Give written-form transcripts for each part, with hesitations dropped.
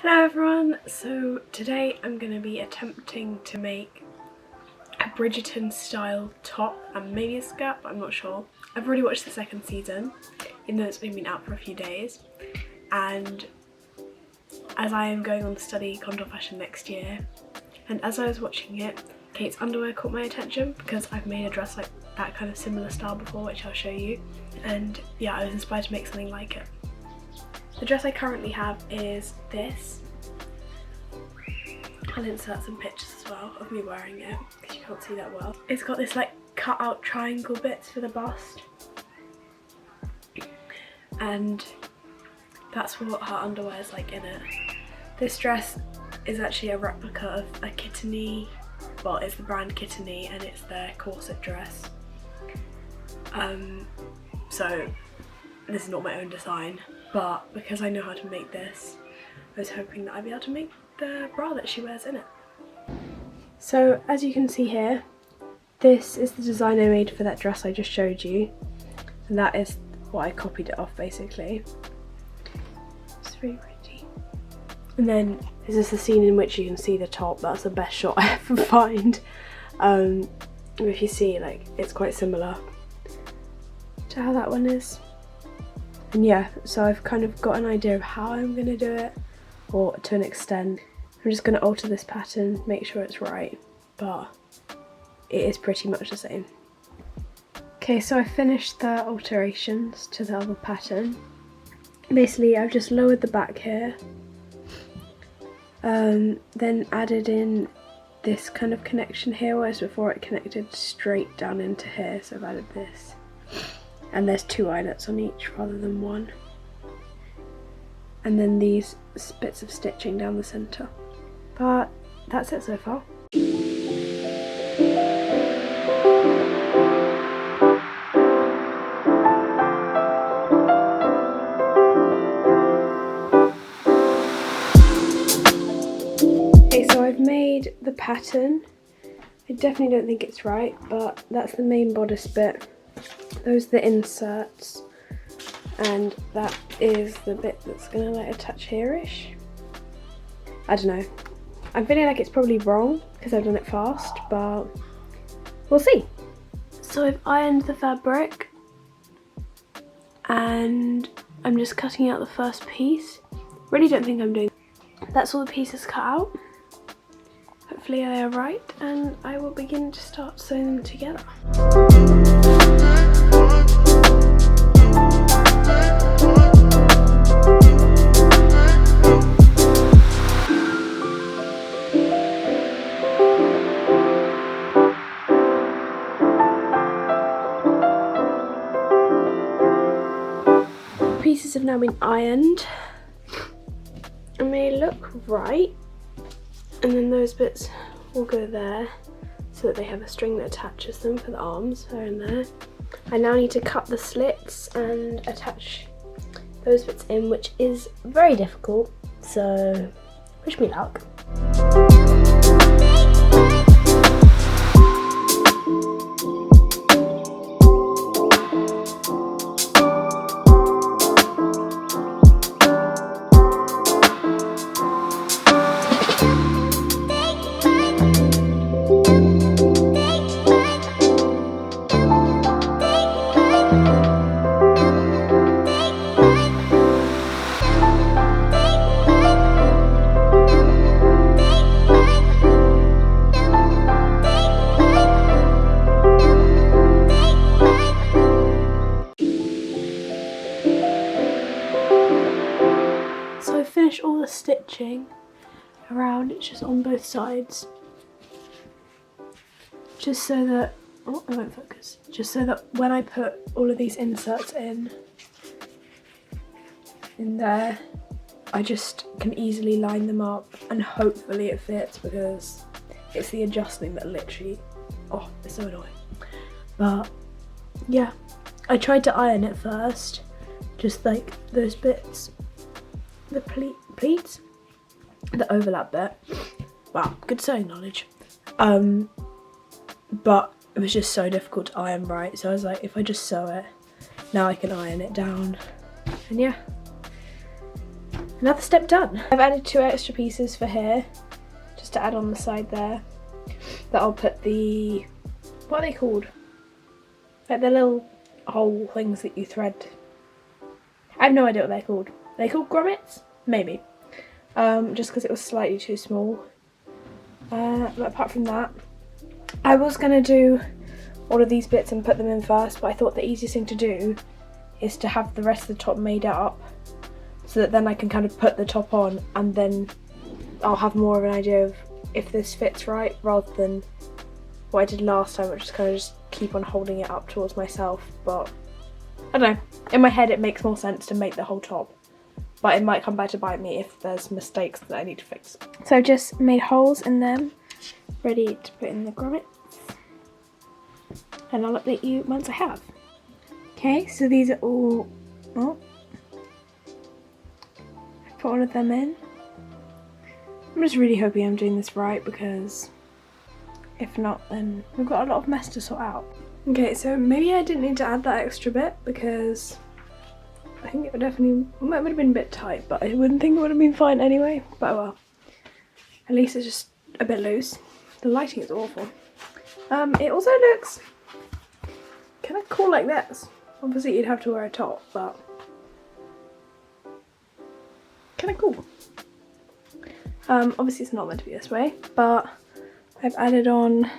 Hello everyone, so today I'm going to be attempting to make a Bridgerton style top and maybe a skirt, but I'm not sure. I've already watched the second season, even though it's only been out for a few days, and as I am going on to study contour fashion next year, and as I was watching it, Kate's underwear caught my attention because I've made a dress like that kind of similar style before, which I'll show you, and yeah, I was inspired to make something like it. The dress I currently have is this. I'll insert some pictures as well of me wearing it because you can't see that well. It's got this like cut out triangle bits for the bust, and that's what her underwear is like in it. This dress is actually a replica of a Kittany, well, it's the brand Kittany and it's their corset dress. So this is not my own design, but because I know how to make this, I was hoping that I'd be able to make the bra that she wears in it. So as you can see here, this is the design I made for that dress I just showed you, and that is what I copied it off basically. It's very pretty. And then this is the scene in which you can see the top. That's the best shot I ever find. If you see, like, it's quite similar to how that one is. And yeah, so I've kind of got an idea of how I'm going to do it, or to an extent. I'm just going to alter this pattern, make sure it's right, but it is pretty much the same. Okay, so I finished the alterations to the other pattern. Basically, I've just lowered the back here, then added in this kind of connection here, whereas before it connected straight down into here, so I've added this. And there's two eyelets on each rather than one. And then these bits of stitching down the centre. But that's it so far. Okay, so I've made the pattern. I definitely don't think it's right, but that's the main bodice bit. Those are the inserts, and that is the bit that's gonna like attach here-ish. I don't know. I'm feeling like it's probably wrong because I've done it fast, but we'll see. So I've ironed the fabric and I'm just cutting out the first piece. Really don't think I'm doing. That's all the pieces cut out. Hopefully they are right, and I will begin to start sewing them together. Pieces have now been ironed and they look right, and then those bits will go there so that they have a string that attaches them for the arms. They're in there. I now need to cut the slits and attach those bits in, which is very difficult, so wish me luck. So I've finished all the stitching around, it's just on both sides, just so that, oh, I won't focus, just so that when I put all of these inserts in there, I just can easily line them up and hopefully it fits, because it's the adjusting that literally, oh, it's so annoying. But yeah, I tried to iron it first, just like those bits, the pleats, the overlap bit. Wow, good sewing knowledge. But it was just so difficult to iron right, so I was like, if I just sew it, now I can iron it down. And yeah, another step done. I've added 2 extra pieces for here, just to add on the side there, that I'll put the, what are they called? Like the little hole things that you thread. I have no idea what they're called. Are they called grommets? Maybe. Just because it was slightly too small. But apart from that, I was going to do all of these bits and put them in first, but I thought the easiest thing to do is to have the rest of the top made up, so that then I can kind of put the top on and then I'll have more of an idea of if this fits right, rather than what I did last time, which is kind of just keep on holding it up towards myself. But I don't know, in my head it makes more sense to make the whole top, but it might come back to bite me if there's mistakes that I need to fix. So I've just made holes in them, ready to put in the grommets, and I'll update you once I have. Okay, so these are all, oh, I put all of them in. I'm just really hoping I'm doing this right, because if not, then we've got a lot of mess to sort out. Okay, so maybe I didn't need to add that extra bit, because I think it would definitely, well, it would have been a bit tight, but I wouldn't think it would have been fine anyway. But well, at least it's just a bit loose. The lighting is awful. It also looks kind of cool like this. Obviously you'd have to wear a top, but kind of cool. Obviously it's not meant to be this way, but I've added on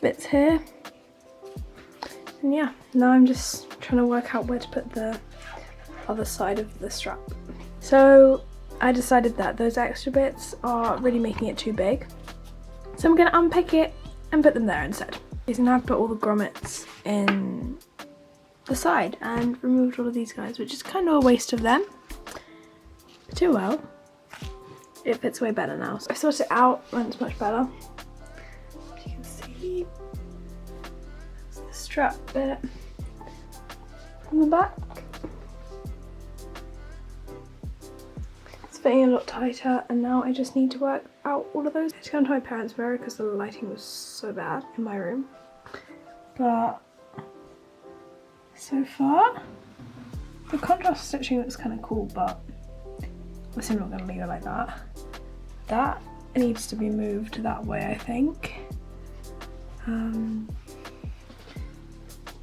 bits here. And yeah, now I'm just trying to work out where to put the other side of the strap. So I decided that those extra bits are really making it too big. So I'm going to unpick it and put them there instead. So now I've put all the grommets in the side and removed all of these guys, which is kind of a waste of them. But oh well. It fits way better now. So I've sorted it out and it's much better. As you can see, that's the strap bit on the back. It's fitting a lot tighter, and now I just need to work out all of those. I had to come to my parents' mirror because the lighting was so bad in my room. But so far, the contrast stitching looks kind of cool, but obviously I'm not going to leave it like that. That needs to be moved that way, I think.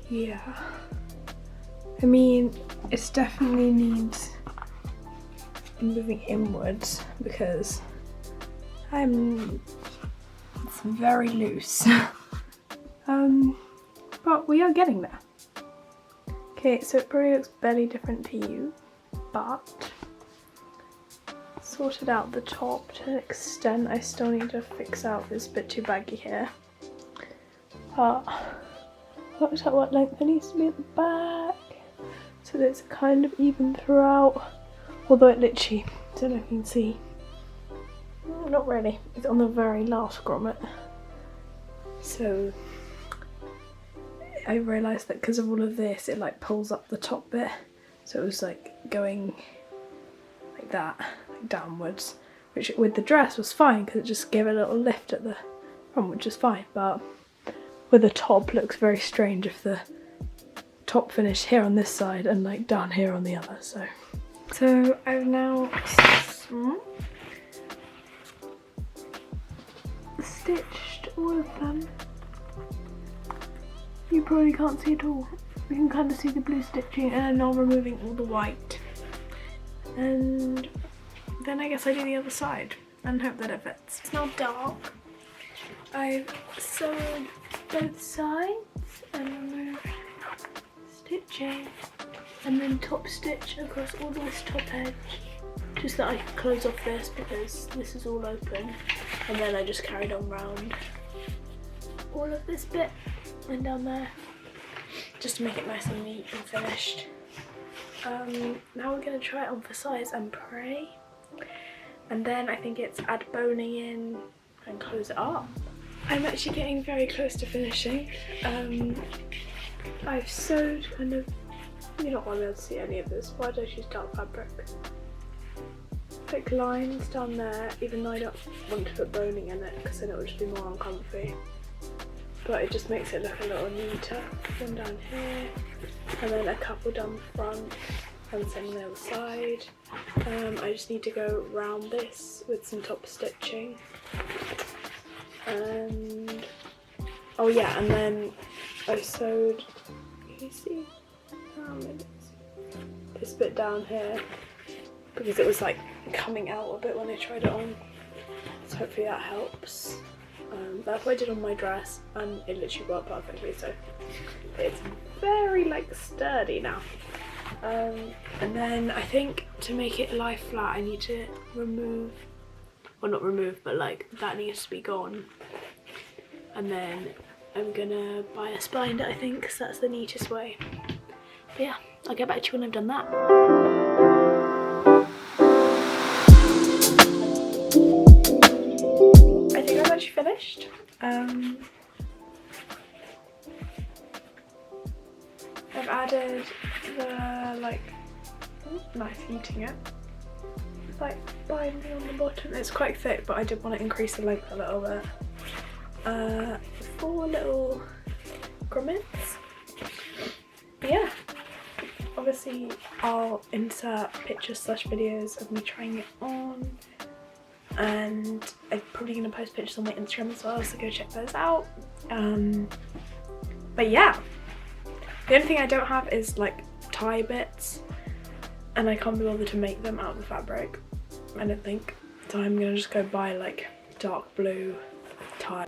Yeah. I mean, it definitely needs moving inwards because it's very loose. But we are getting there. Okay, so it probably looks barely different to you, but sorted out the top to an extent. I still need to fix out this bit too baggy here, but worked out what length it needs to be at the back so that it's kind of even throughout, although it literally, I don't know if you can see, not really, it's on the very last grommet. So I realised that because of all of this it like pulls up the top bit, so it was like going like that, like downwards, which with the dress was fine because it just gave a little lift at the front, which is fine, but with the top looks very strange if the top finished here on this side and like down here on the other. So I've now stitched all of them. You probably can't see it all. You can kind of see the blue stitching, and I'm now removing all the white. And then I guess I do the other side and hope that it fits. It's now dark. I've sewed both sides and removed stitching, and then top stitch across all this top edge, just that I can close off this because this is all open, and then I just carried on round all of this bit and down there just to make it nice and neat and finished. Now we're going to try it on for size and pray, and then I think it's add boning in and close it up. I'm actually getting very close to finishing. I've sewed kind of, you're not going to be able to see any of this, why don't I use dark fabric? Thick lines down there, even though I don't want to put boning in it because then it would just be more uncomfy. But it just makes it look a little neater. One down here, and then a couple down the front, and the same on the other side. I just need to go round this with some top stitching. And oh yeah, and then I sewed, can you see? This bit down here because it was like coming out a bit when I tried it on. So hopefully that helps. That's what I did on my dress and it literally worked perfectly, so it's very like sturdy now. And then I think to make it lie flat I need to remove, well not remove, but like that needs to be gone. And then I'm gonna bias bind it I think, because that's the neatest way. But yeah, I'll get back to you when I've done that. I think I've actually finished. I've added the like knife heating it, like binding on the bottom. It's quite thick, but I did want to increase the length a little bit. 4 little grommets. But yeah, obviously I'll insert pictures / videos of me trying it on, and I'm probably going to post pictures on my Instagram as well, so go check those out. But yeah, the only thing I don't have is like tie bits, and I can't be bothered to make them out of the fabric, I don't think, so I'm going to just go buy like dark blue tie.